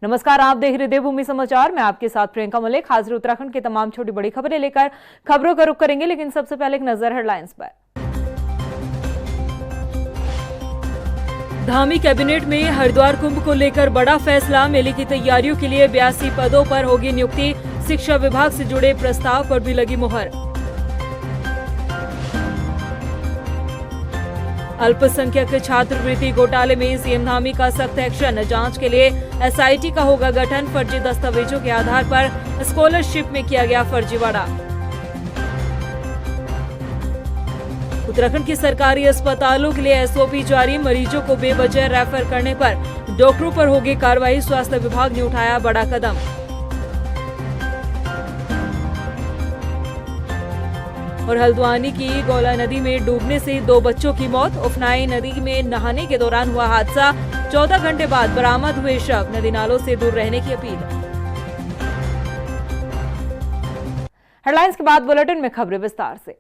नमस्कार, आप देख रहे देवभूमि समाचार। मैं आपके साथ प्रियंका मलिक हाजिर उत्तराखंड की तमाम छोटी बड़ी खबरें लेकर खबरों का रुख करेंगे, लेकिन सबसे पहले एक नजर हेडलाइंस पर। धामी कैबिनेट में हरिद्वार कुंभ को लेकर बड़ा फैसला। मेले की तैयारियों के लिए 82 पदों पर होगी नियुक्ति। शिक्षा विभाग से जुड़े प्रस्ताव पर भी लगी मुहर। अल्पसंख्यक छात्रवृत्ति घोटाले में सीएम धामी का सख्त एक्शन। जांच के लिए एसआईटी का होगा गठन। फर्जी दस्तावेजों के आधार पर स्कॉलरशिप में किया गया फर्जीवाड़ा। उत्तराखंड की सरकारी अस्पतालों के लिए एसओपी जारी। मरीजों को बेवजह रेफर करने पर डॉक्टरों पर होगी कार्रवाई। स्वास्थ्य विभाग ने उठाया बड़ा कदम। और हल्द्वानी की गौला नदी में डूबने से 2 बच्चों की मौत। उफनाई नदी में नहाने के दौरान हुआ हादसा। 14 घंटे बाद बरामद हुए शव। नदी नालों से दूर रहने की अपील। हेडलाइंस के बाद बुलेटिन में खबरें विस्तार से।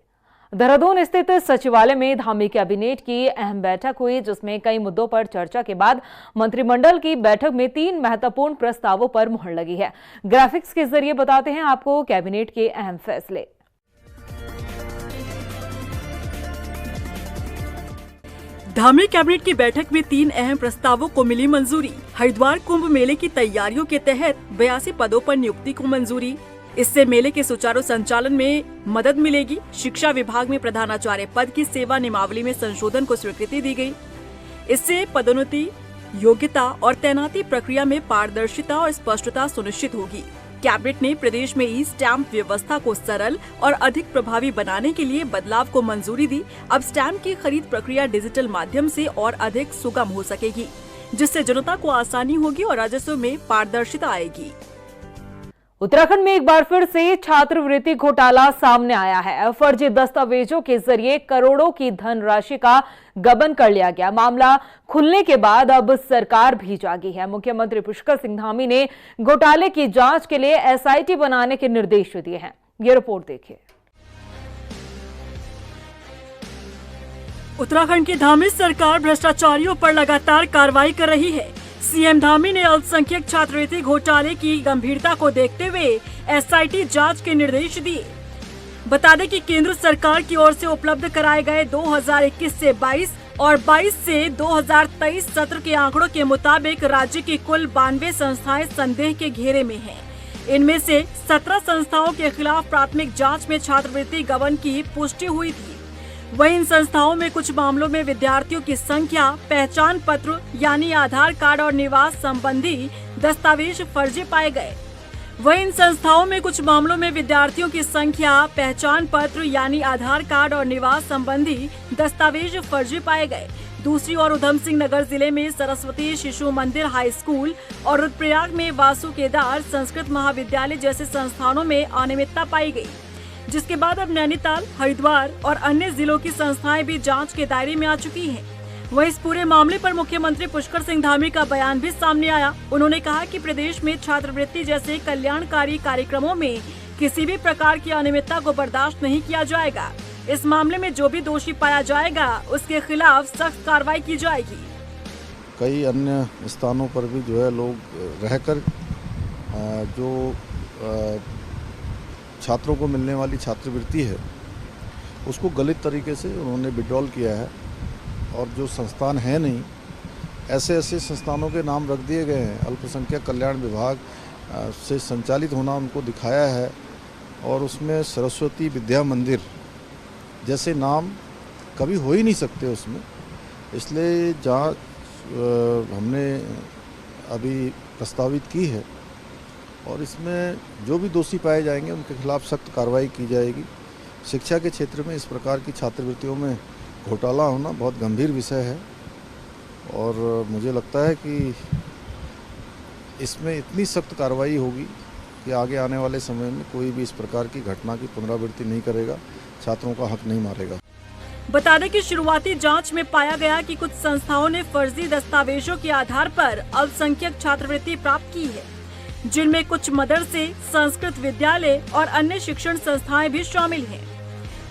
देहरादून स्थित सचिवालय में धामी कैबिनेट की अहम बैठक हुई, जिसमें कई मुद्दों पर चर्चा के बाद मंत्रिमंडल की बैठक में 3 महत्वपूर्ण प्रस्तावों पर मुहर लगी है। ग्राफिक्स के जरिए बताते हैं आपको कैबिनेट के अहम फैसले। धामी कैबिनेट की बैठक में 3 अहम प्रस्तावों को मिली मंजूरी। हरिद्वार कुंभ मेले की तैयारियों के तहत 82 पदों पर नियुक्ति को मंजूरी। इससे मेले के सुचारू संचालन में मदद मिलेगी। शिक्षा विभाग में प्रधानाचार्य पद की सेवा नियमावली में संशोधन को स्वीकृति दी गई। इससे पदोन्नति, योग्यता और तैनाती प्रक्रिया में पारदर्शिता और स्पष्टता सुनिश्चित होगी। कैबिनेट ने प्रदेश में ई स्टैम्प व्यवस्था को सरल और अधिक प्रभावी बनाने के लिए बदलाव को मंजूरी दी। अब स्टैम्प की खरीद प्रक्रिया डिजिटल माध्यम से और अधिक सुगम हो सकेगी, जिससे जनता को आसानी होगी और राजस्व में पारदर्शिता आएगी। उत्तराखंड में एक बार फिर से छात्रवृत्ति घोटाला सामने आया है। फर्जी दस्तावेजों के जरिए करोड़ों की धनराशि का गबन कर लिया गया। मामला खुलने के बाद अब सरकार भी जागी है। मुख्यमंत्री पुष्कर सिंह धामी ने घोटाले की जांच के लिए एसआईटी बनाने के निर्देश दिए हैं। ये रिपोर्ट देखिए। उत्तराखंड की धामी सरकार भ्रष्टाचारियों पर लगातार कार्रवाई कर रही है। सीएम धामी ने अल्पसंख्यक छात्रवृत्ति घोटाले की गंभीरता को देखते हुए एसआईटी जांच के निर्देश दिए। बता दें कि केंद्र सरकार की ओर से उपलब्ध कराए गए 2021 से 22 और 22 से 2023 सत्र के आंकड़ों के मुताबिक राज्य की कुल 92 संस्थाएं संदेह के घेरे में हैं। इनमें से 17 संस्थाओं के खिलाफ प्राथमिक जाँच में छात्रवृत्ति गबन की पुष्टि हुई थी। वहीं इन संस्थाओं में कुछ मामलों में विद्यार्थियों की संख्या, पहचान पत्र यानी आधार कार्ड और निवास संबंधी दस्तावेज फर्जी पाए गए। वहीं इन संस्थाओं में कुछ मामलों में विद्यार्थियों की संख्या, पहचान पत्र यानी आधार कार्ड और निवास संबंधी दस्तावेज फर्जी पाए गए। दूसरी ओर उधम सिंह नगर जिले में सरस्वती शिशु मंदिर हाई स्कूल और रुद्रप्रयाग में वासु केदार संस्कृत महाविद्यालय जैसे संस्थानों में अनियमितता पाई गई, जिसके बाद अब नैनीताल, हरिद्वार और अन्य जिलों की संस्थाएं भी जांच के दायरे में आ चुकी हैं। वहीं इस पूरे मामले पर मुख्यमंत्री पुष्कर सिंह धामी का बयान भी सामने आया। उन्होंने कहा कि प्रदेश में छात्रवृत्ति जैसे कल्याणकारी कार्यक्रमों में किसी भी प्रकार की अनियमितता को बर्दाश्त नहीं किया जाएगा। इस मामले में जो भी दोषी पाया जाएगा उसके खिलाफ सख्त कार्रवाई की जाएगी। कई अन्य स्थानों पर भी जो है लोग रहकर जो छात्रों को मिलने वाली छात्रवृत्ति है उसको गलत तरीके से उन्होंने विड्रॉल किया है, और जो संस्थान है नहीं, ऐसे संस्थानों के नाम रख दिए गए हैं। अल्पसंख्यक कल्याण विभाग से संचालित होना उनको दिखाया है, और उसमें सरस्वती विद्या मंदिर जैसे नाम कभी हो ही नहीं सकते उसमें। इसलिए जांच हमने अभी प्रस्तावित की है, और इसमें जो भी दोषी पाए जाएंगे उनके खिलाफ सख्त कार्रवाई की जाएगी। शिक्षा के क्षेत्र में इस प्रकार की छात्रवृत्तियों में घोटाला होना बहुत गंभीर विषय है, और मुझे लगता है कि इसमें इतनी सख्त कार्रवाई होगी कि आगे आने वाले समय में कोई भी इस प्रकार की घटना की पुनरावृत्ति नहीं करेगा, छात्रों का हक नहीं मारेगा। बता दें कि शुरुआती जांच में पाया गया कि कुछ संस्थाओं ने फर्जी दस्तावेजों के आधार पर अल्पसंख्यक छात्रवृत्ति प्राप्त की है, जिनमें कुछ मदरसे, संस्कृत विद्यालय और अन्य शिक्षण संस्थाएं भी शामिल हैं।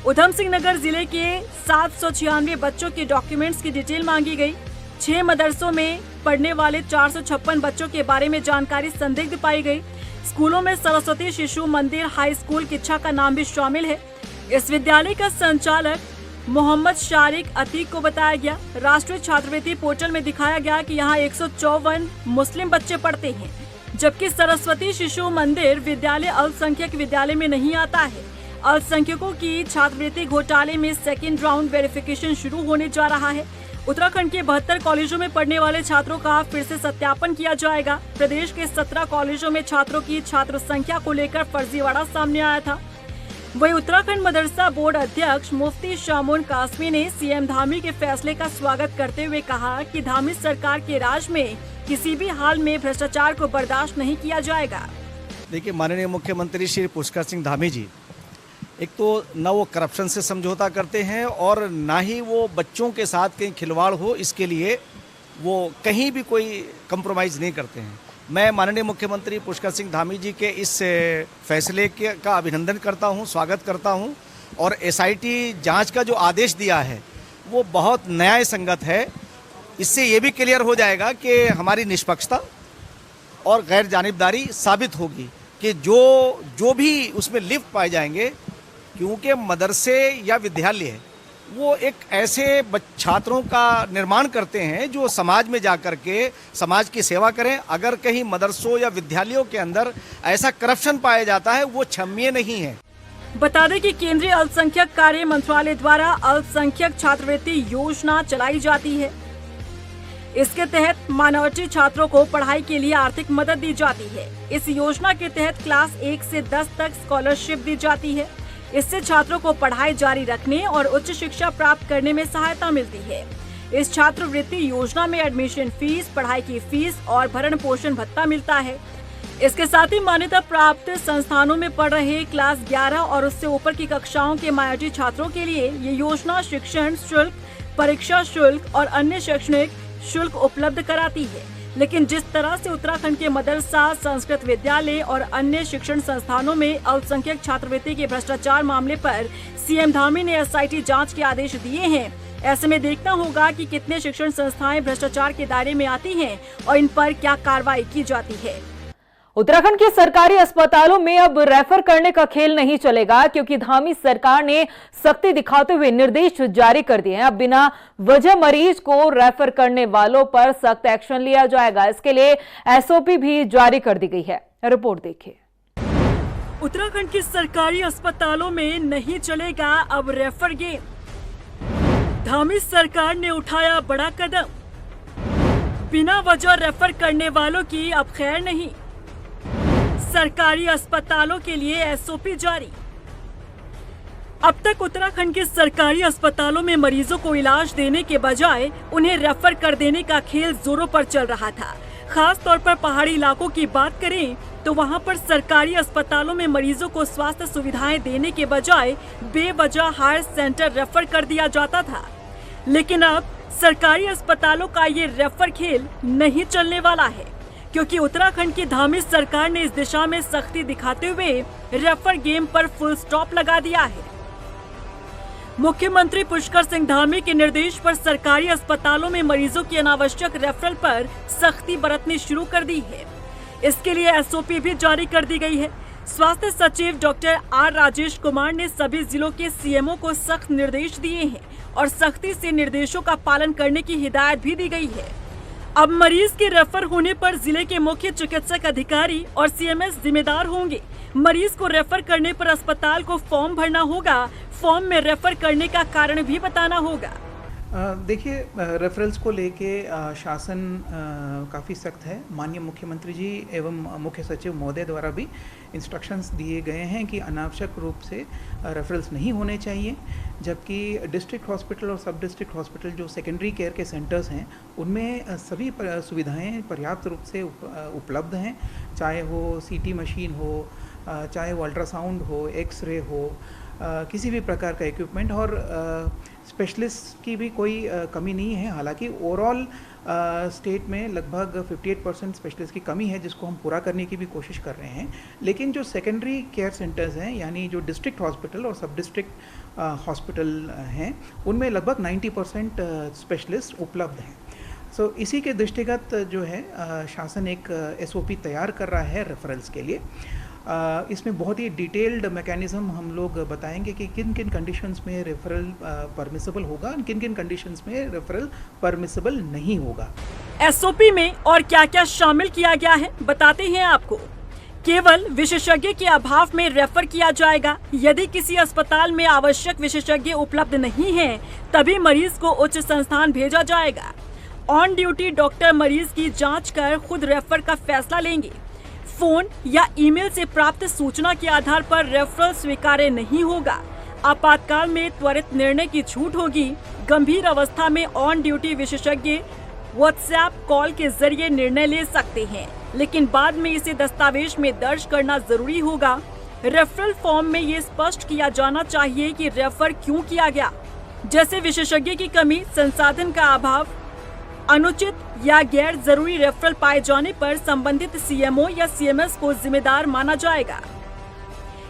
उधम सिंह नगर जिले के 796 बच्चों के डॉक्यूमेंट्स की डिटेल मांगी गई। 6 मदरसों में पढ़ने वाले 456 बच्चों के बारे में जानकारी संदिग्ध पाई गई। स्कूलों में सरस्वती शिशु मंदिर हाई स्कूल किच्छा का नाम भी शामिल है। इस विद्यालय का संचालक मोहम्मद शारिक अतीक को बताया गया। राष्ट्रीय छात्रवृत्ति पोर्टल में दिखाया गया कि यहाँ 154 मुस्लिम बच्चे पढ़ते हैं, जबकि सरस्वती शिशु मंदिर विद्यालय अल्पसंख्यक विद्यालय में नहीं आता है। अल्पसंख्यकों की छात्रवृत्ति घोटाले में सेकेंड राउंड वेरिफिकेशन शुरू होने जा रहा है। उत्तराखंड के 72 कॉलेजों में पढ़ने वाले छात्रों का फिर से सत्यापन किया जाएगा। प्रदेश के 17 कॉलेजों में छात्रों की छात्र संख्या को लेकर फर्जीवाड़ा सामने आया था। वही उत्तराखंड मदरसा बोर्ड अध्यक्ष मुफ्ती शामून कासमी ने सीएम धामी के फैसले का स्वागत करते हुए कहा कि धामी सरकार के राज में किसी भी हाल में भ्रष्टाचार को बर्दाश्त नहीं किया जाएगा। देखिए, माननीय मुख्यमंत्री श्री पुष्कर सिंह धामी जी एक तो न वो करप्शन से समझौता करते हैं और ना ही वो बच्चों के साथ कहीं खिलवाड़ हो, इसके लिए वो कहीं भी कोई कंप्रोमाइज़ नहीं करते हैं। मैं माननीय मुख्यमंत्री पुष्कर सिंह धामी जी के इस फैसले का अभिनंदन करता हूं, स्वागत करता हूं और एसआईटी जांच का जो आदेश दिया है वो बहुत न्याय संगत है। इससे ये भी क्लियर हो जाएगा कि हमारी निष्पक्षता और गैर जानिबदारी साबित होगी कि जो भी उसमें लिप्त पाए जाएंगे, क्योंकि मदरसे या विद्यालय वो एक ऐसे छात्रों का निर्माण करते हैं जो समाज में जाकर के समाज की सेवा करें। अगर कहीं मदरसों या विद्यालयों के अंदर ऐसा करप्शन पाया जाता है, वो क्षम्य नहीं है। बता दें कि केंद्रीय अल्पसंख्यक कार्य मंत्रालय द्वारा अल्पसंख्यक छात्रवृत्ति योजना चलाई जाती है। इसके तहत माइनॉरिटी छात्रों को पढ़ाई के लिए आर्थिक मदद दी जाती है। इस योजना के तहत क्लास 1 से 10 तक स्कॉलरशिप दी जाती है। इससे छात्रों को पढ़ाई जारी रखने और उच्च शिक्षा प्राप्त करने में सहायता मिलती है। इस छात्रवृत्ति योजना में एडमिशन फीस, पढ़ाई की फीस और भरण पोषण भत्ता मिलता है। इसके साथ ही मान्यता प्राप्त संस्थानों में पढ़ रहे क्लास 11 और उससे ऊपर की कक्षाओं के माइनॉरिटी छात्रों के लिए ये योजना शिक्षण शुल्क, परीक्षा शुल्क और अन्य शैक्षणिक शुल्क उपलब्ध कराती है। लेकिन जिस तरह से उत्तराखंड के मदरसा, संस्कृत विद्यालय और अन्य शिक्षण संस्थानों में अल्पसंख्यक छात्रवृत्ति के भ्रष्टाचार मामले पर सीएम धामी ने एसआईटी जांच के आदेश दिए हैं, ऐसे में देखना होगा कि कितने शिक्षण संस्थाएं भ्रष्टाचार के दायरे में आती हैं और इन पर क्या कार्रवाई की जाती है। उत्तराखंड के सरकारी अस्पतालों में अब रेफर करने का खेल नहीं चलेगा, क्योंकि धामी सरकार ने सख्ती दिखाते हुए निर्देश जारी कर दिए हैं। अब बिना वजह मरीज को रेफर करने वालों पर सख्त एक्शन लिया जाएगा। इसके लिए एसओपी भी जारी कर दी गई है। रिपोर्ट देखिए। उत्तराखंड के सरकारी अस्पतालों में नहीं चलेगा अब रेफर गेम। धामी सरकार ने उठाया बड़ा कदम। बिना वजह रेफर करने वालों की अब खैर नहीं। सरकारी अस्पतालों के लिए एसओपी जारी। अब तक उत्तराखंड के सरकारी अस्पतालों में मरीजों को इलाज देने के बजाय उन्हें रेफर कर देने का खेल जोरों पर चल रहा था। खास तौर पर पहाड़ी इलाकों की बात करें तो वहां पर सरकारी अस्पतालों में मरीजों को स्वास्थ्य सुविधाएं देने के बजाय बेवजह हायर सेंटर रेफर कर दिया जाता था। लेकिन अब सरकारी अस्पतालों का ये रेफर खेल नहीं चलने वाला है, क्योंकि उत्तराखंड की धामी सरकार ने इस दिशा में सख्ती दिखाते हुए रेफर गेम पर फुल स्टॉप लगा दिया है। मुख्यमंत्री पुष्कर सिंह धामी के निर्देश पर सरकारी अस्पतालों में मरीजों की अनावश्यक रेफरल पर सख्ती बरतनी शुरू कर दी है। इसके लिए एसओपी भी जारी कर दी गई है। स्वास्थ्य सचिव डॉक्टर आर राजेश कुमार ने सभी जिलों के सीएमओ को सख्त निर्देश दिए हैं और सख्ती से निर्देशों का पालन करने की हिदायत भी दी गई है। अब मरीज के रेफर होने पर जिले के मुख्य चिकित्सक अधिकारी और सीएमएस जिम्मेदार होंगे। मरीज को रेफर करने पर अस्पताल को फॉर्म भरना होगा। फॉर्म में रेफर करने का कारण भी बताना होगा। देखिए, रेफरल्स को लेके शासन काफ़ी सख्त है। माननीय मुख्यमंत्री जी एवं मुख्य सचिव महोदय द्वारा भी इंस्ट्रक्शंस दिए गए हैं कि अनावश्यक रूप से रेफरल्स नहीं होने चाहिए, जबकि डिस्ट्रिक्ट हॉस्पिटल और सब डिस्ट्रिक्ट हॉस्पिटल जो सेकेंडरी केयर के सेंटर्स हैं उनमें सभी सुविधाएं पर्याप्त रूप से उपलब्ध हैं, चाहे वो सीटी मशीन हो, चाहे वो अल्ट्रासाउंड हो, एक्सरे हो, किसी भी प्रकार का इक्विपमेंट, और स्पेशलिस्ट की भी कोई कमी नहीं है। हालांकि ओवरऑल स्टेट में लगभग 58% स्पेशलिस्ट की कमी है, जिसको हम पूरा करने की भी कोशिश कर रहे हैं। लेकिन जो सेकेंडरी केयर सेंटर्स हैं, यानी जो डिस्ट्रिक्ट हॉस्पिटल और सब डिस्ट्रिक्ट हॉस्पिटल हैं, उनमें लगभग 90% स्पेशलिस्ट उपलब्ध हैं। सो इसी के दृष्टिगत जो है शासन एक SOP तैयार कर रहा है रेफरल्स के लिए। इसमें बहुत ही डिटेल्ड मैकेनिज्म हम लोग बताएंगे कि किन किन कंडीशंस में रेफरल परमिसिबल होगा और किन किन कंडीशंस में रेफरल परमिसिबल नहीं होगा। SOP में और क्या क्या शामिल किया गया है बताते हैं आपको। केवल विशेषज्ञ के अभाव में रेफर किया जाएगा। यदि किसी अस्पताल में आवश्यक विशेषज्ञ उपलब्ध नहीं है तभी मरीज को उच्च संस्थान भेजा जाएगा। ऑन ड्यूटी डॉक्टर मरीज की जांच कर खुद रेफर का फैसला लेंगे। फोन या ईमेल से प्राप्त सूचना के आधार पर रेफरल स्वीकार्य नहीं होगा। आपातकाल में त्वरित निर्णय की छूट होगी। गंभीर अवस्था में ऑन ड्यूटी विशेषज्ञ व्हाट्सएप कॉल के जरिए निर्णय ले सकते हैं, लेकिन बाद में इसे दस्तावेज में दर्ज करना जरूरी होगा। रेफरल फॉर्म में ये स्पष्ट किया जाना चाहिए कि रेफर क्यों किया गया, जैसे विशेषज्ञ की कमी, संसाधन का अभाव, अनुचित या गैर जरूरी रेफरल पाए जाने पर संबंधित CMO या CMS को जिम्मेदार माना जाएगा।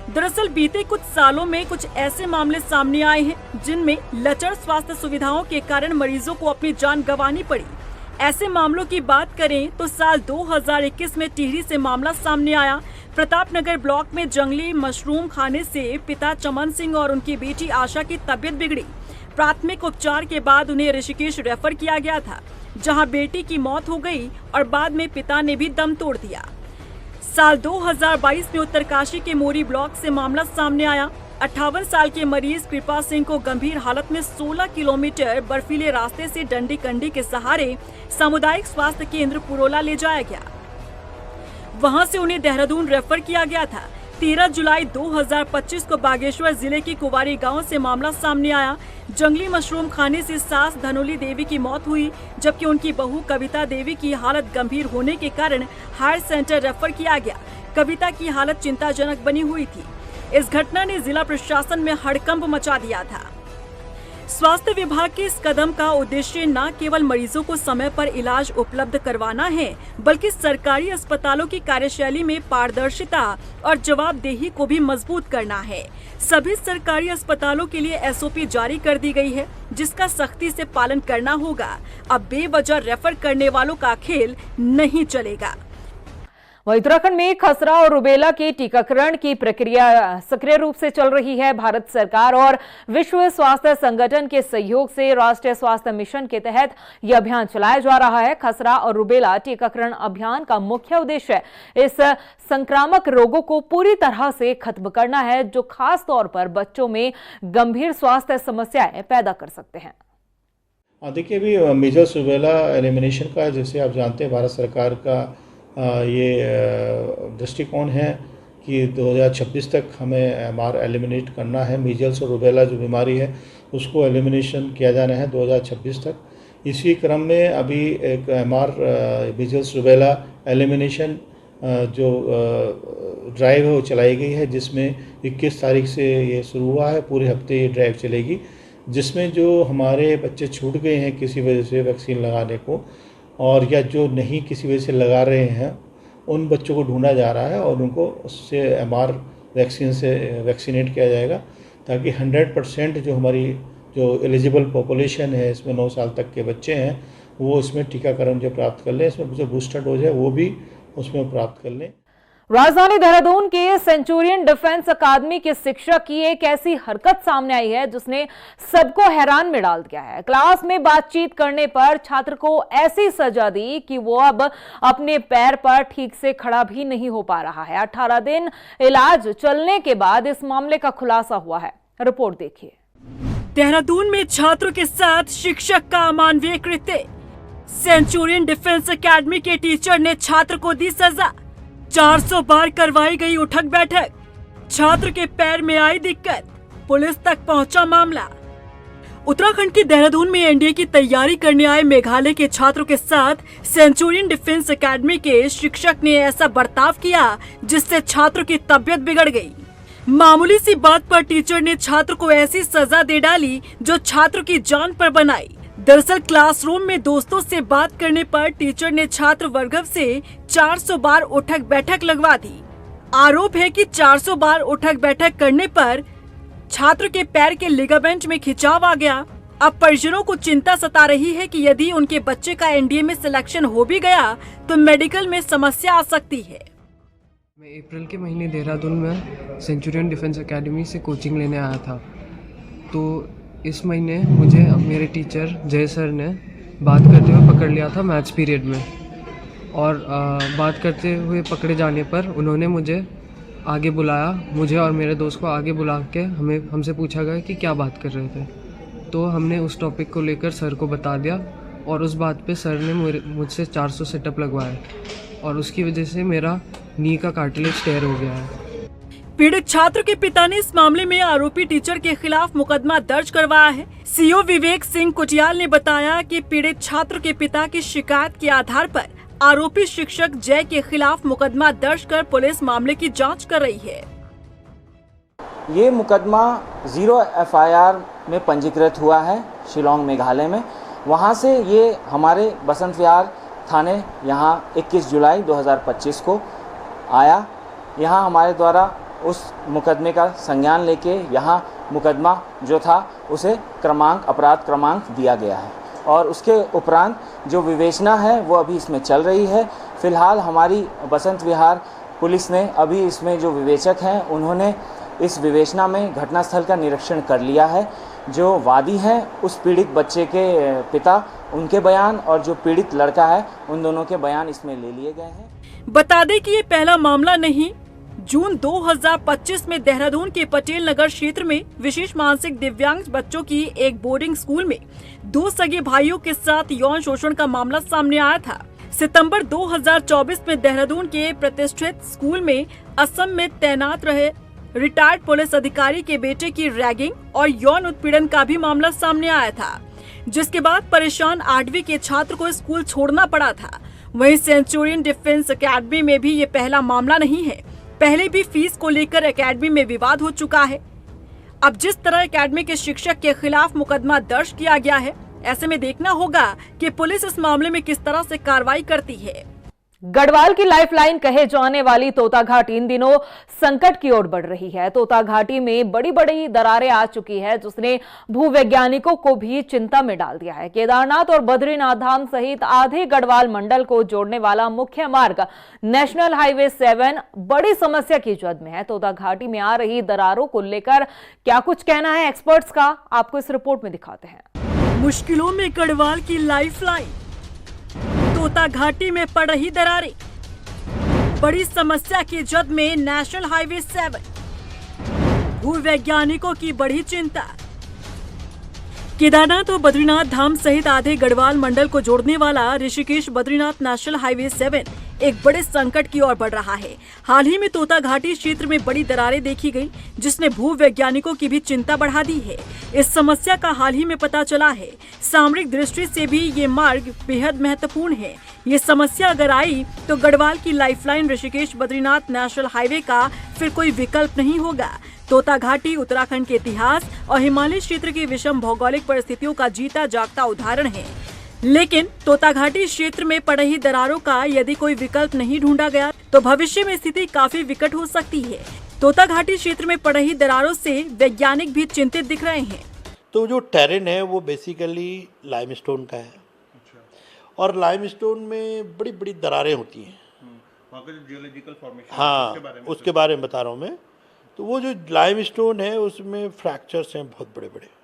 दरअसल बीते कुछ सालों में कुछ ऐसे मामले सामने आए हैं जिनमें लचर स्वास्थ्य सुविधाओं के कारण मरीजों को अपनी जान गंवानी पड़ी। ऐसे मामलों की बात करें तो साल 2021 में टिहरी से मामला सामने आया। प्रतापनगर ब्लॉक में जंगली मशरूम खाने से पिता चमन सिंह और उनकी बेटी आशा की तबीयत बिगड़ी। प्राथमिक उपचार के बाद उन्हें ऋषिकेश रेफर किया गया था, जहां बेटी की मौत हो गई और बाद में पिता ने भी दम तोड़ दिया। साल 2022 में उत्तरकाशी के मोरी ब्लॉक से मामला सामने आया। 58 साल के मरीज कृपा सिंह को गंभीर हालत में 16 किलोमीटर बर्फीले रास्ते से डंडी कंडी के सहारे सामुदायिक स्वास्थ्य केंद्र पुरोला ले जाया गया। वहां से उन्हें देहरादून रेफर किया गया था। 13 जुलाई 2025 को बागेश्वर जिले की कुवारी गांव से मामला सामने आया। जंगली मशरूम खाने से सास धनोली देवी की मौत हुई, जबकि उनकी बहू कविता देवी की हालत गंभीर होने के कारण हायर सेंटर रेफर किया गया। कविता की हालत चिंताजनक बनी हुई थी। इस घटना ने जिला प्रशासन में हड़कंप मचा दिया था। स्वास्थ्य विभाग के इस कदम का उद्देश्य न केवल मरीजों को समय पर इलाज उपलब्ध करवाना है, बल्कि सरकारी अस्पतालों की कार्यशैली में पारदर्शिता और जवाबदेही को भी मजबूत करना है। सभी सरकारी अस्पतालों के लिए SOP जारी कर दी गई है, जिसका सख्ती से पालन करना होगा। अब बेवजह रेफर करने वालों का खेल नहीं चलेगा। वहीं उत्तराखंड में खसरा और रुबेला के टीकाकरण की प्रक्रिया सक्रिय रूप से चल रही है। भारत सरकार और विश्व स्वास्थ्य संगठन के सहयोग से राष्ट्रीय स्वास्थ्य मिशन के तहत यह अभियान चलाया जा रहा है। खसरा और रुबेला टीकाकरण अभियान का मुख्य उद्देश्य इस संक्रामक रोगों को पूरी तरह से खत्म करना है, जो खास तौर पर बच्चों में गंभीर स्वास्थ्य समस्याएं पैदा कर सकते हैं। देखिए, अभी मीजल्स रुबेला एलिमिनेशन का, जैसे आप जानते हैं, भारत सरकार का ये दृष्टिकोण है कि 2026 तक हमें MR एलिमिनेट करना है। मीजल्स और रुबेला जो बीमारी है उसको एलिमिनेशन किया जाना है 2026 तक। इसी क्रम में अभी एक MR मीजल्स रुबेला एलिमिनेशन जो ड्राइव है वो चलाई गई है, जिसमें 21 तारीख से ये शुरू हुआ है। पूरे हफ्ते ये ड्राइव चलेगी, जिसमें जो हमारे बच्चे छूट गए हैं किसी वजह से वैक्सीन लगाने को, और या जो नहीं किसी वजह से लगा रहे हैं, उन बच्चों को ढूंढा जा रहा है और उनको उससे MR वैक्सीन से वैक्सीनेट किया जाएगा, ताकि 100% जो हमारी जो एलिजिबल पॉपुलेशन है, इसमें 9 साल तक के बच्चे हैं, वो इसमें टीकाकरण जो प्राप्त कर लें। इसमें जो बूस्टर डोज है वो भी उसमें प्राप्त कर लें। राजधानी देहरादून के सेंचुरियन डिफेंस अकादमी के शिक्षक की एक ऐसी हरकत सामने आई है जिसने सबको हैरान में डाल दिया है। क्लास में बातचीत करने पर छात्र को ऐसी सजा दी कि वो अब अपने पैर पर ठीक से खड़ा भी नहीं हो पा रहा है। 18 दिन इलाज चलने के बाद इस मामले का खुलासा हुआ है। रिपोर्ट देखिए। देहरादून में छात्रों के साथ शिक्षक का अमानवीय कृत्य। सेंचुरियन डिफेंस अकादमी के टीचर ने छात्र को दी सजा। 400 बार करवाई गई उठक बैठक। छात्र के पैर में आई दिक्कत, पुलिस तक पहुंचा मामला। उत्तराखंड के देहरादून में एनडीए की तैयारी करने आए मेघालय के छात्रों के साथ सेंचुरियन डिफेंस अकादमी के शिक्षक ने ऐसा बर्ताव किया जिससे छात्र की तबीयत बिगड़ गई। मामूली सी बात पर टीचर ने छात्र को ऐसी सजा दे डाली जो छात्र की जान पर बनाई। दरअसल क्लासरूम में दोस्तों से बात करने पर टीचर ने छात्र वर्ग से 400 बार उठक बैठक लगवा दी। आरोप है कि 400 बार उठक बैठक करने पर छात्र के पैर के लिगामेंट में खिंचाव आ गया अब परिजनों को चिंता सता रही है कि यदि उनके बच्चे का एनडीए में सिलेक्शन हो भी गया तो मेडिकल में समस्या आ सकती है। मैं अप्रैल के महीने देहरादून में सेंचुरियन डिफेंस एकेडमी से कोचिंग लेने आया था। तो इस महीने मुझे मेरे टीचर जय सर ने बात करते हुए पकड़ लिया था मैथ्स पीरियड में, और बात करते हुए पकड़े जाने पर उन्होंने मुझे आगे बुलाया, मुझे और मेरे दोस्त को आगे बुला के हमसे पूछा गया कि क्या बात कर रहे थे। तो हमने उस टॉपिक को लेकर सर को बता दिया और उस बात पे सर ने मुझसे 400 सेटअप लगवाए और उसकी वजह से मेरा नी का कार्टिलेज टेयर हो गया है। पीड़ित छात्र के पिता ने इस मामले में आरोपी टीचर के खिलाफ मुकदमा दर्ज करवाया है। सीओ विवेक सिंह कुटियाल ने बताया कि पीड़ित छात्र के पिता की शिकायत के आधार पर आरोपी शिक्षक जय के खिलाफ मुकदमा दर्ज कर पुलिस मामले की जांच कर रही है। ये मुकदमा 0 FIR में पंजीकृत हुआ है शिलोंग मेघालय में। वहाँ से ये हमारे बसंत विहार थाने यहाँ 21 जुलाई 2025 को आया। यहाँ हमारे द्वारा उस मुकदमे का संज्ञान लेके यहाँ मुकदमा जो था उसे अपराध क्रमांक दिया गया है और उसके उपरांत जो विवेचना है वो अभी इसमें चल रही है। फिलहाल हमारी बसंत विहार पुलिस ने अभी इसमें जो विवेचक हैं उन्होंने इस विवेचना में घटनास्थल का निरीक्षण कर लिया है। जो वादी हैं उस पीड़ित बच्चे के पिता, उनके बयान और जो पीड़ित लड़का है उन दोनों के बयान इसमें ले लिए गए हैं। बता दें कि ये पहला मामला नहीं। जून 2025 में देहरादून के पटेल नगर क्षेत्र में विशेष मानसिक दिव्यांग बच्चों की एक बोर्डिंग स्कूल में 2 सगे भाइयों के साथ यौन शोषण का मामला सामने आया था। सितंबर 2024 में देहरादून के प्रतिष्ठित स्कूल में असम में तैनात रहे रिटायर्ड पुलिस अधिकारी के बेटे की रैगिंग और यौन उत्पीड़न का भी मामला सामने आया था, जिसके बाद परेशान 8वीं के छात्र को स्कूल छोड़ना पड़ा था। वहीं सेंचुरियन डिफेंस एकेडमी में भी ये पहला मामला नहीं है। पहले भी फीस को लेकर एकेडमी में विवाद हो चुका है। अब जिस तरह एकेडमी के शिक्षक के खिलाफ मुकदमा दर्ज किया गया है, ऐसे में देखना होगा कि पुलिस इस मामले में किस तरह से कार्रवाई करती है। गढ़वाल की लाइफलाइन कहे जाने वाली तोता घाटी इन दिनों संकट की ओर बढ़ रही है। तोता घाटी में बड़ी बड़ी दरारें आ चुकी है, जिसने भूवैज्ञानिकों को भी चिंता में डाल दिया है। केदारनाथ और बद्रीनाथ धाम सहित आधे गढ़वाल मंडल को जोड़ने वाला मुख्य मार्ग नेशनल हाईवे 7 बड़ी समस्या की जद में है। तोता घाटी में आ रही दरारों को लेकर क्या कुछ कहना है एक्सपर्ट्स का, आपको इस रिपोर्ट में दिखाते हैं। मुश्किलों में गढ़वाल की लाइफलाइन, तोता घाटी में पड़ रही दरारें, बड़ी समस्या की जद में नेशनल हाईवे 7, भूवैज्ञानिकों की बड़ी चिंता। केदारनाथ और बद्रीनाथ धाम सहित आधे गढ़वाल मंडल को जोड़ने वाला ऋषिकेश बद्रीनाथ नेशनल हाईवे 7 एक बड़े संकट की ओर बढ़ रहा है। हाल ही में तोता घाटी क्षेत्र में बड़ी दरारें देखी गई, जिसने भूवैज्ञानिकों की भी चिंता बढ़ा दी है। इस समस्या का हाल ही में पता चला है। सामरिक दृष्टि से भी ये मार्ग बेहद महत्वपूर्ण है। ये समस्या अगर आई तो गढ़वाल की lifeline Rishikesh Badrinath national highway का फिर कोई विकल्प नहीं होगा। तोता घाटी उत्तराखंड के इतिहास और हिमालय क्षेत्र की विषम भौगोलिक परिस्थितियों का जीता जागता उदाहरण है। लेकिन तोता घाटी क्षेत्र में पड़ रही दरारों का यदि कोई विकल्प नहीं ढूंढा गया तो भविष्य में स्थिति काफी विकट हो सकती है। तोता घाटी क्षेत्र में पड़ रही दरारों से वैज्ञानिक भी चिंतित दिख रहे हैं। तो जो टेरेन है वो बेसिकली लाइमस्टोन का है। और लाइमस्टोन में बड़ी बड़ी दरारें होती हैं। वहाँ का जो जियोलॉजिकल फॉर्मेशन, हाँ, उसके बारे में बता रहा हूँ मैं। तो वो जो लाइमस्टोन है उसमें फ्रैक्चर्स हैं बहुत बड़े बड़े।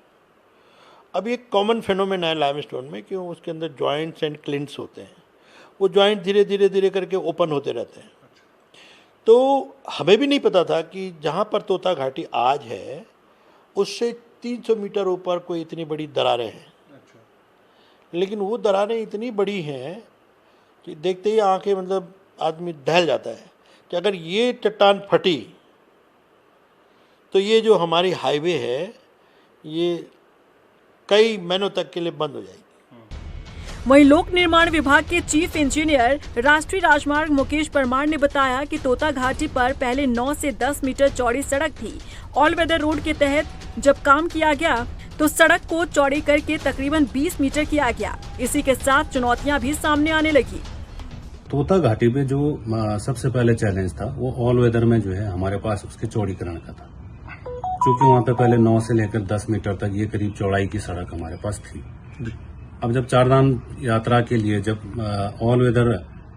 अब ये कॉमन फेनोमेना है लाइमस्टोन में, क्यों उसके अंदर जॉइंट्स एंड क्लिंट्स होते हैं। वो जॉइंट धीरे धीरे धीरे करके ओपन होते रहते हैं। तो हमें भी नहीं पता था कि जहाँ पर तोता घाटी आज है उससे 300 मीटर ऊपर कोई इतनी बड़ी दरारें हैं। लेकिन वो दरारें इतनी बड़ी हैं कि देखते ही आंखें मतलब आदमी दहल जाता है कि अगर ये चट्टान फटी तो ये जो हमारी हाईवे है ये कई महीनों तक के लिए बंद हो जाएगी। वहीं लोक निर्माण विभाग के चीफ इंजीनियर राष्ट्रीय राजमार्ग मुकेश परमार ने बताया कि तोता घाटी पर पहले 9 से 10 मीटर चौड़ी सड़क थी। ऑल वेदर रोड के तहत जब काम किया गया तो सड़क को चौड़ी करके तकरीबन 20 मीटर किया गया। इसी के साथ चुनौतियां भी सामने आने लगी। तोता घाटी में जो सबसे पहले चैलेंज था वो ऑल वेदर में जो है हमारे पास उसके चौड़ीकरण का था। चूँकि वहाँ पे पहले 9 से लेकर 10 मीटर तक ये करीब चौड़ाई की सड़क हमारे पास थी। अब जब चारधाम यात्रा के लिए जब ऑल वेदर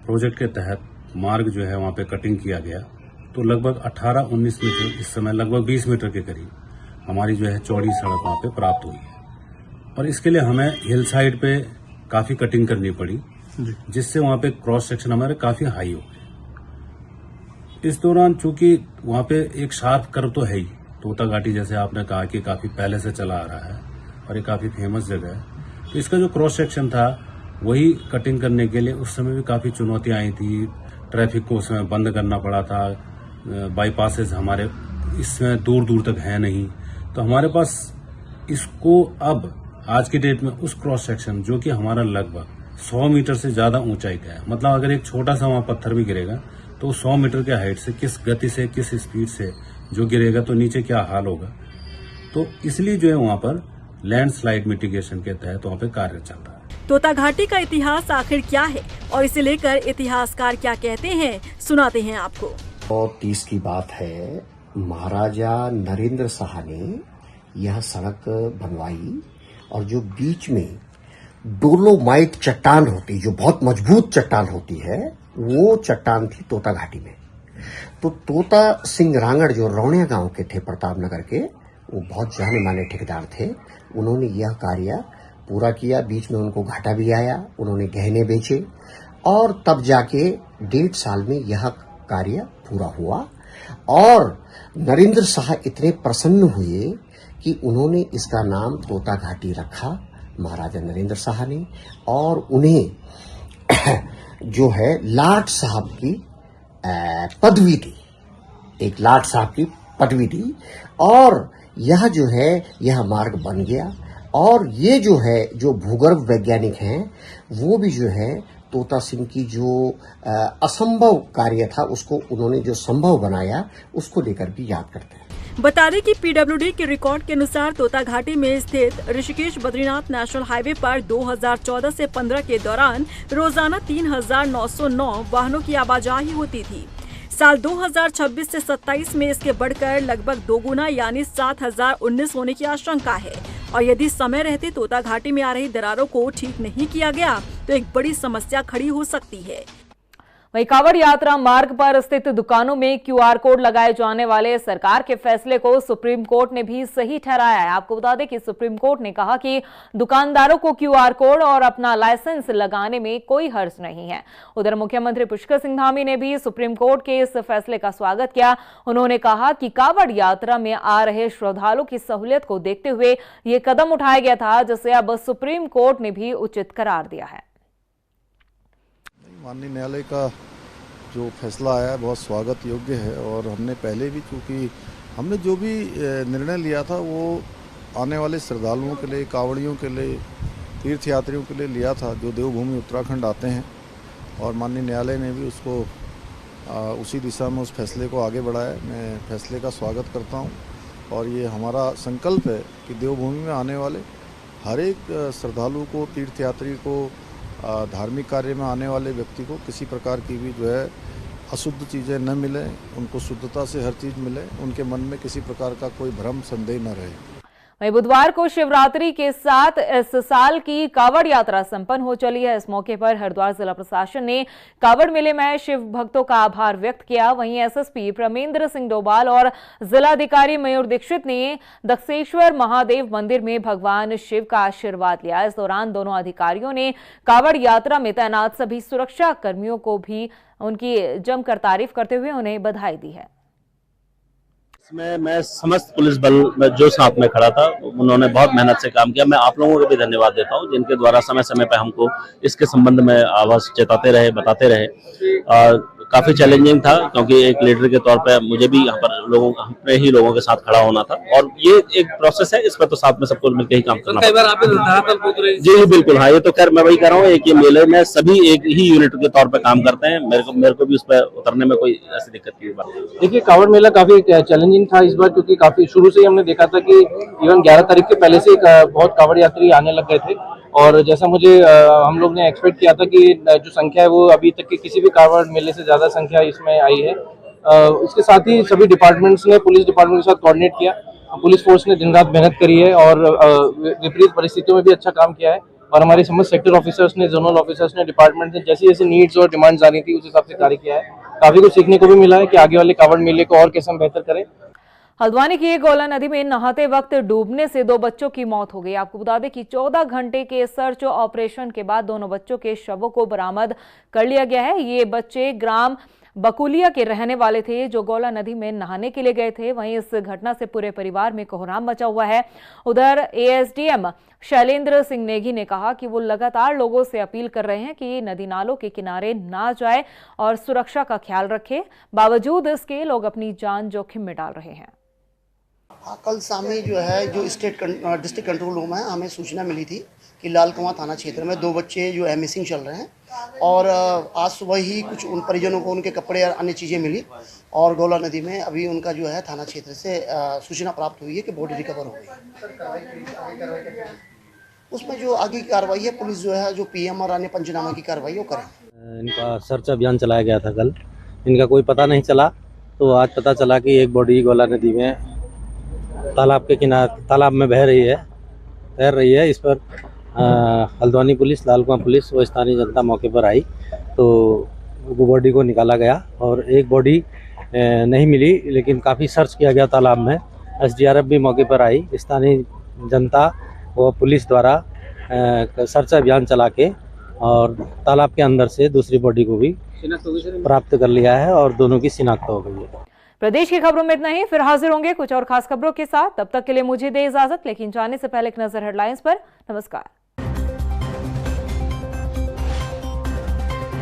प्रोजेक्ट के तहत मार्ग जो है वहाँ पे कटिंग किया गया, तो लगभग 18-19 मीटर, इस समय लगभग 20 मीटर के करीब हमारी जो है चौड़ी सड़क वहाँ पे प्राप्त हुई है। और इसके लिए हमें हिल साइड पे काफ़ी कटिंग करनी पड़ी, जिससे वहाँ पे क्रॉस सेक्शन हमारे काफ़ी हाई हो गए। इस दौरान चूंकि वहाँ पे एक शार्प कर्व तो है ही, तोता घाटी जैसे आपने कहा कि काफ़ी पहले से चला आ रहा है और ये काफ़ी फेमस जगह है, तो इसका जो क्रॉस सेक्शन था वही कटिंग करने के लिए उस समय भी काफ़ी चुनौतियाँ आई थी। ट्रैफिक को उस समय बंद करना पड़ा था, बाईपासेस हमारे इसमें दूर दूर तक है नहीं, तो हमारे पास इसको अब आज की डेट में उस क्रॉस सेक्शन जो कि हमारा लगभग 100 मीटर से ज़्यादा ऊंचाई का है, मतलब अगर एक छोटा सा वहाँ पत्थर भी गिरेगा तो 100 मीटर के हाइट से किस गति से, किस स्पीड से जो गिरेगा तो नीचे क्या हाल होगा, तो इसलिए जो है वहाँ पर लैंडस्लाइड मिटिगेशन के तहत वहाँ पे कार्य चल रहा है। तोता घाटी का इतिहास आखिर क्या है और इसे लेकर इतिहासकार क्या कहते हैं, सुनाते हैं आपको। 1930 की बात है, महाराजा नरेंद्र शाह ने यह सड़क बनवाई और जो बीच में डोलोमाइट चट्टान होती, जो बहुत मजबूत चट्टान होती है, वो चट्टान थी तोता घाटी में। तो तोता सिंह रांगड़ जो रौणिया गांव के थे प्रताप नगर के, वो बहुत जाने माने ठेकेदार थे। उन्होंने यह कार्य पूरा किया, बीच में उनको घाटा भी आया, उन्होंने गहने बेचे और तब जाके 1.5 साल में यह कार्य पूरा हुआ। और नरेंद्र शाह इतने प्रसन्न हुए कि उन्होंने इसका नाम तोता घाटी रखा, महाराजा नरेंद्र शाह ने, और उन्हें जो है लाट साहब की पदवी दी, एक लाट साहब की पदवी दी, और यह जो है यह मार्ग बन गया। और ये जो है जो भूगर्भ वैज्ञानिक हैं वो भी जो है तोता सिंह की जो असंभव कार्य था उसको उन्होंने जो संभव बनाया उसको लेकर भी याद करते हैं। बता दें कि पीडब्ल्यूडी के रिकॉर्ड के अनुसार तोता घाटी में स्थित ऋषिकेश बद्रीनाथ नेशनल हाईवे पर 2014 से 15 के दौरान रोजाना 3,909 वाहनों की आवाजाही होती थी। साल 2026 से 27 में इसके बढ़कर लगभग 2 गुना यानी 7,019 होने की आशंका है। और यदि समय रहते तोता घाटी में आ रही दरारों को ठीक नहीं किया गया तो एक बड़ी समस्या खड़ी हो सकती है। वहीं कांवड़ यात्रा मार्ग पर स्थित दुकानों में क्यूआर कोड लगाए जाने वाले सरकार के फैसले को सुप्रीम कोर्ट ने भी सही ठहराया है। आपको बता दें कि सुप्रीम कोर्ट ने कहा कि दुकानदारों को क्यूआर कोड और अपना लाइसेंस लगाने में कोई हर्ज नहीं है। उधर मुख्यमंत्री पुष्कर सिंह धामी ने भी सुप्रीम कोर्ट के इस फैसले का स्वागत किया। उन्होंने कहा कि कांवड़ यात्रा में आ रहे श्रद्धालुओं की सहूलियत को देखते हुए ये कदम उठाया गया था, जिसे अब सुप्रीम कोर्ट ने भी उचित करार दिया है। माननीय न्यायालय का जो फैसला आया है बहुत स्वागत योग्य है। और हमने पहले भी, चूँकि हमने जो भी निर्णय लिया था वो आने वाले श्रद्धालुओं के लिए, कांवड़ियों के लिए, तीर्थयात्रियों के लिए लिया था जो देवभूमि उत्तराखंड आते हैं। और माननीय न्यायालय ने भी उसको उसी दिशा में उस फैसले को आगे बढ़ाया। मैं फैसले का स्वागत करता हूँ और ये हमारा संकल्प है कि देवभूमि में आने वाले हर एक श्रद्धालु को, तीर्थयात्री को, धार्मिक कार्य में आने वाले व्यक्ति को किसी प्रकार की भी जो है अशुद्ध चीज़ें न मिले, उनको शुद्धता से हर चीज़ मिले, उनके मन में किसी प्रकार का कोई भ्रम संदेह न रहे। वहीं बुधवार को शिवरात्रि के साथ इस साल की कांवड़ यात्रा संपन्न हो चली है। इस मौके पर हरिद्वार जिला प्रशासन ने कांवड़ मेले में शिव भक्तों का आभार व्यक्त किया। वहीं एसएसपी प्रमेंद्र सिंह डोभाल और जिलाधिकारी मयूर दीक्षित ने दक्षेश्वर महादेव मंदिर में भगवान शिव का आशीर्वाद लिया। इस दौरान दोनों अधिकारियों ने कांवड़ यात्रा में तैनात सभी सुरक्षा कर्मियों को भी उनकी जमकर तारीफ करते हुए उन्हें बधाई दी है। इसमें मैं समस्त पुलिस बल में जो साथ में खड़ा था, उन्होंने बहुत मेहनत से काम किया। मैं आप लोगों को भी धन्यवाद देता हूं जिनके द्वारा समय समय पर हमको इसके संबंध में आवाज चेताते रहे, बताते रहे। काफी चैलेंजिंग था क्योंकि एक लीडर के तौर पे मुझे भी यहाँ पर अपने ही लोगों के साथ खड़ा होना था और ये एक प्रोसेस है, इसमें तो साथ में सबको मिलकर ही काम करना। कई बार आप जी बिल्कुल, हाँ, ये तो खैर मैं वही कह रहा हूँ, एक ये मेले में सभी एक ही यूनिट के तौर पे काम करते हैं। मेरे को भी उस पर उतरने में कोई ऐसी दिक्कत की बात नहीं। देखिए, कांवड़ मेला काफी चैलेंजिंग था इस बार, क्योंकि काफी शुरू से ही हमने देखा था कि इवन 11 तारीख के पहले से बहुत कांवड़ यात्री आने लग गए थे। और जैसा मुझे हम लोग ने एक्सपेक्ट किया था कि जो संख्या है वो अभी तक की किसी भी कांवड़ मेले से ज्यादा संख्या इसमें आई है। उसके साथ ही सभी डिपार्टमेंट्स ने पुलिस डिपार्टमेंट के साथ कोऑर्डिनेट किया पुलिस फोर्स ने दिन रात मेहनत करी है और विपरीत परिस्थितियों में भी अच्छा काम किया है और हमारे समस्त सेक्टर ऑफिसर्स ने, जोनल ऑफिसर्स ने, डिपार्टमेंट ने जैसी जैसी नीड्स और डिमांड्स आ रही थी उस हिसाब से कार्य किया है। काफी कुछ सीखने को भी मिला है कि आगे वाले कांवड़ मेले को और कैसे हम बेहतर करें। हल्द्वानी की गोला नदी में नहाते वक्त डूबने से 2 बच्चों की मौत हो गई। आपको बता दें कि 14 घंटे के सर्च ऑपरेशन के बाद दोनों बच्चों के शवों को बरामद कर लिया गया है। ये बच्चे ग्राम बकुलिया के रहने वाले थे जो गोला नदी में नहाने के लिए गए थे। वहीं इस घटना से पूरे परिवार में कोहराम मचा हुआ है। उधर एएसडीएम शैलेंद्र सिंह नेगी ने कहा कि वो लगातार लोगों से अपील कर रहे हैं कि नदी नालों के किनारे ना जाए और सुरक्षा का ख्याल रखें। बावजूद इसके लोग अपनी जान जोखिम में डाल रहे हैं। कल शाम जो है जो डिस्ट्रिक्ट कंट्रोल रूम है, हमें सूचना मिली थी कि लाल कुआं थाना क्षेत्र में 2 बच्चे जो है मिसिंग चल रहे हैं और आज सुबह ही कुछ उन परिजनों को उनके कपड़े और अन्य चीज़ें मिली और गोला नदी में अभी उनका जो है थाना क्षेत्र से सूचना प्राप्त हुई है कि बॉडी रिकवर हो गई। उसमें जो आगे की कार्रवाई है पुलिस जो है जो पीएम और अन्य पंचनामा की कार्रवाई वो करें। इनका सर्च अभियान चलाया गया था कल, इनका कोई पता नहीं चला तो आज पता चला कि एक बॉडी गोला नदी में तालाब के किनारे तालाब में तैर रही है। इस पर हल्द्वानी पुलिस, लाल कुआं पुलिस व स्थानीय जनता मौके पर आई तो वो बॉडी को निकाला गया और एक बॉडी नहीं मिली, लेकिन काफ़ी सर्च किया गया तालाब में। एसडीआरएफ भी मौके पर आई। स्थानीय जनता व पुलिस द्वारा सर्च अभियान चला के और तालाब के अंदर से दूसरी बॉडी को भी प्राप्त कर लिया है और दोनों की शिनाख्त हो गई है। प्रदेश की खबरों में इतना ही, फिर हाजिर होंगे कुछ और खास खबरों के साथ। तब तक के लिए मुझे दे इजाजत, लेकिन जाने से पहले एक नजर हेडलाइंस पर। नमस्कार।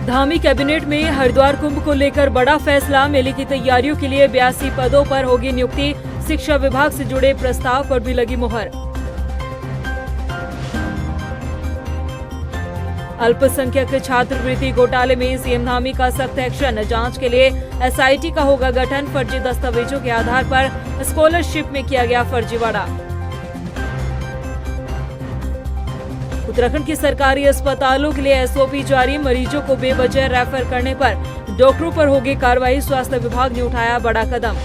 धामी कैबिनेट में हरिद्वार कुंभ को लेकर बड़ा फैसला। मेले की तैयारियों के लिए 82 पदों पर होगी नियुक्ति। शिक्षा विभाग से जुड़े प्रस्ताव पर भी लगी मुहर। अल्पसंख्यक छात्रवृत्ति घोटाले में सीएम धामी का सख्त एक्शन। जांच के लिए एसआईटी का होगा गठन। फर्जी दस्तावेजों के आधार पर स्कॉलरशिप में किया गया फर्जीवाड़ा। उत्तराखंड की सरकारी अस्पतालों के लिए एसओपी जारी। मरीजों को बेवजह रेफर करने पर डॉक्टरों पर होगी कार्रवाई। स्वास्थ्य विभाग ने उठाया बड़ा कदम।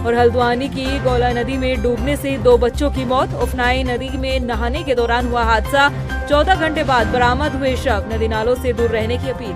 और हल्द्वानी की गोला नदी में डूबने से 2 बच्चों की मौत। उफनाई नदी में नहाने के दौरान हुआ हादसा। 14 घंटे बाद बरामद हुए शव। नदी नालों से दूर रहने की अपील।